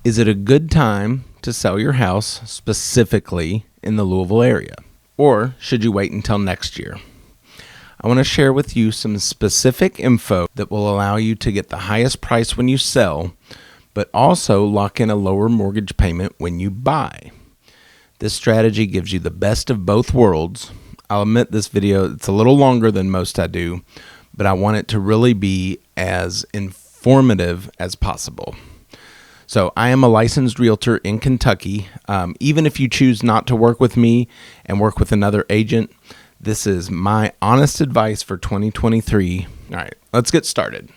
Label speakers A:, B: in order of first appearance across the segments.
A: Is it a good time to sell your house specifically in the Louisville area? Or should you wait until next year? I want to share with you some specific info that will allow you to get the highest price when you sell, but also lock in a lower mortgage payment when you buy. This strategy gives you the best of both worlds. I'll admit this video, it's a little longer than most I do, but I want it to really be as informative as possible. So I am a licensed realtor in Kentucky. Even if you choose not to work with me and work with another agent, this is my honest advice for 2023. All right, let's get started.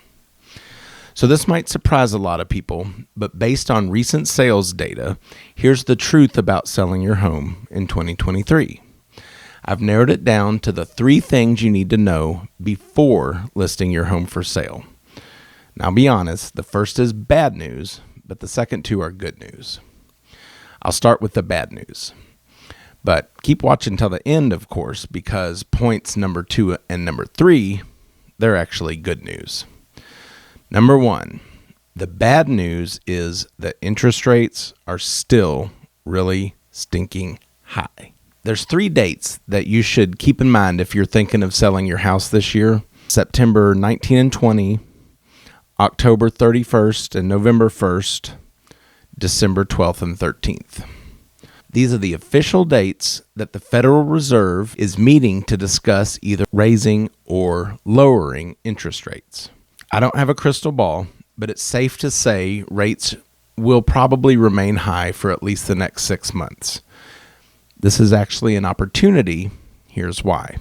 A: So this might surprise a lot of people, but based on recent sales data, here's the truth about selling your home in 2023. I've narrowed it down to the 3 things you need to know before listing your home for sale. Now, be honest, the first is bad news, but the second 2 are good news. I'll start with the bad news. But keep watching till the end, of course, because points number 2 and number 3, they're actually good news. Number 1, the bad news is that interest rates are still really stinking high. There's 3 dates that you should keep in mind if you're thinking of selling your house this year: September 19 and 20, October 31st and November 1st, December 12th and 13th. These are the official dates that the Federal Reserve is meeting to discuss either raising or lowering interest rates. I don't have a crystal ball, but it's safe to say rates will probably remain high for at least the next 6 months. This is actually an opportunity. Here's why.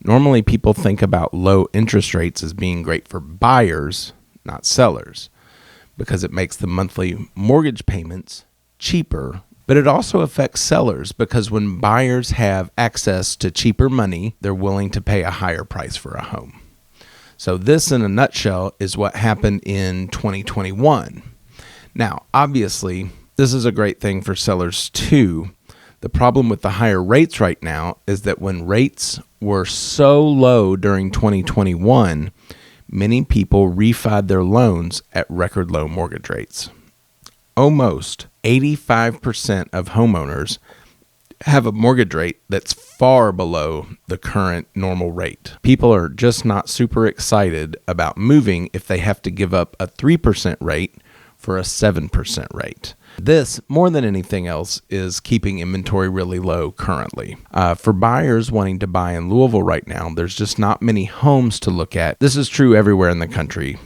A: Normally, people think about low interest rates as being great for buyers, not sellers, because it makes the monthly mortgage payments cheaper. But it also affects sellers because when buyers have access to cheaper money, they're willing to pay a higher price for a home. So this, in a nutshell, is what happened in 2021. Now, obviously, this is a great thing for sellers too. The problem with the higher rates right now is that when rates were so low during 2021, many people refied their loans at record low mortgage rates. Almost 85% of homeowners have a mortgage rate that's far below the current normal rate. People are just not super excited about moving if they have to give up a 3% rate for a 7% rate. This, more than anything else, is keeping inventory really low currently. For buyers wanting to buy in Louisville right now, there's just not many homes to look at. This is true everywhere in the country,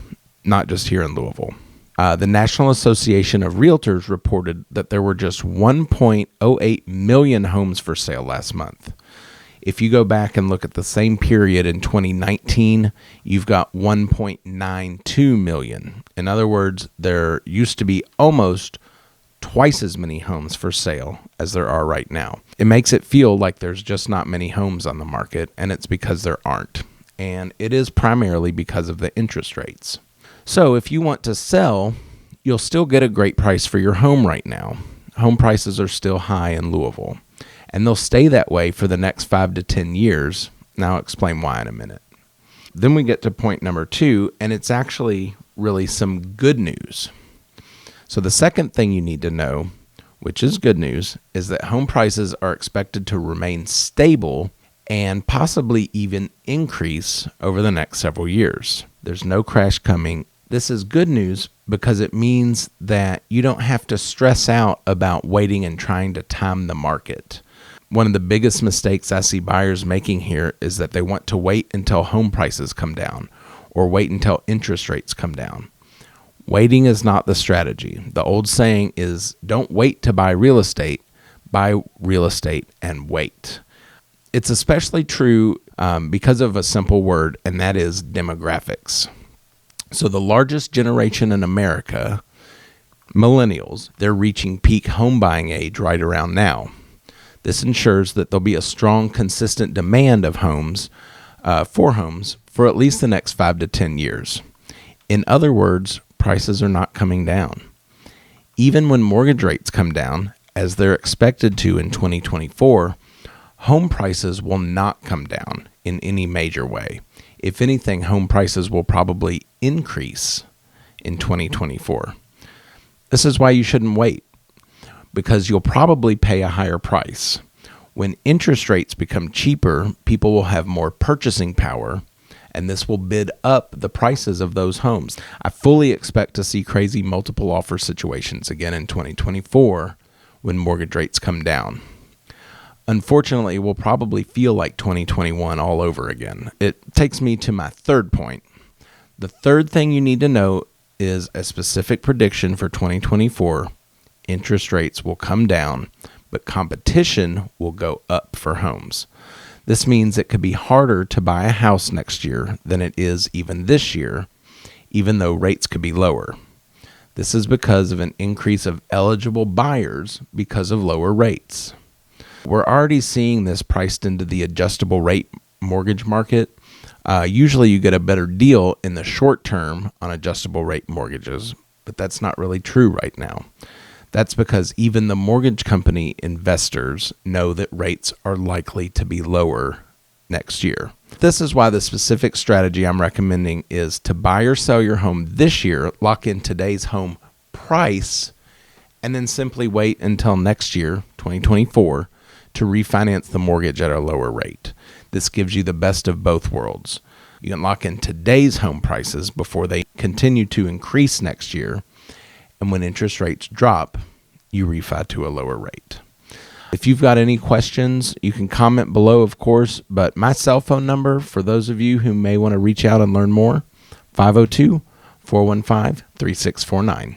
A: not just here in Louisville. The National Association of Realtors reported that there were just 1.08 million homes for sale last month. If you go back and look at the same period in 2019, you've got 1.92 million. In other words, there used to be almost twice as many homes for sale as there are right now. It makes it feel like there's just not many homes on the market, and it's because there aren't. And it is primarily because of the interest rates. So if you want to sell, you'll still get a great price for your home right now. Home prices are still high in Louisville, and they'll stay that way for the next 5 to 10 years. Now I'll explain why in a minute. Then we get to point number 2, and it's actually really some good news. So the second thing you need to know, which is good news, is that home prices are expected to remain stable and possibly even increase over the next several years. There's no crash coming. This is good news because it means that you don't have to stress out about waiting and trying to time the market. One of the biggest mistakes I see buyers making here is that they want to wait until home prices come down or wait until interest rates come down. Waiting is not the strategy. The old saying is, don't wait to buy real estate and wait. It's especially true because of a simple word, and that is demographics. So the largest generation in America, millennials, they're reaching peak home buying age right around now. This ensures that there'll be a strong, consistent demand of homes for at least the next 5 to 10 years. In other words, prices are not coming down. Even when mortgage rates come down, as they're expected to in 2024, home prices will not come down in any major way. If anything, home prices will probably increase in 2024. This is why you shouldn't wait, because you'll probably pay a higher price. When interest rates become cheaper, people will have more purchasing power, and this will bid up the prices of those homes. I fully expect to see crazy multiple offer situations again in 2024 when mortgage rates come down. Unfortunately, it will probably feel like 2021 all over again. It takes me to my third point. The third thing you need to know is a specific prediction for 2024. Interest rates will come down, but competition will go up for homes. This means it could be harder to buy a house next year than it is even this year, even though rates could be lower. This is because of an increase of eligible buyers because of lower rates. We're already seeing this priced into the adjustable rate mortgage market. Usually you get a better deal in the short term on adjustable rate mortgages, but that's not really true right now. That's because even the mortgage company investors know that rates are likely to be lower next year. This is why the specific strategy I'm recommending is to buy or sell your home this year, lock in today's home price, and then simply wait until next year, 2024, to refinance the mortgage at a lower rate. This gives you the best of both worlds. You can lock in today's home prices before they continue to increase next year, and when interest rates drop, you refi to a lower rate. If you've got any questions, you can comment below, of course, but my cell phone number, for those of you who may want to reach out and learn more, 502-415-3649.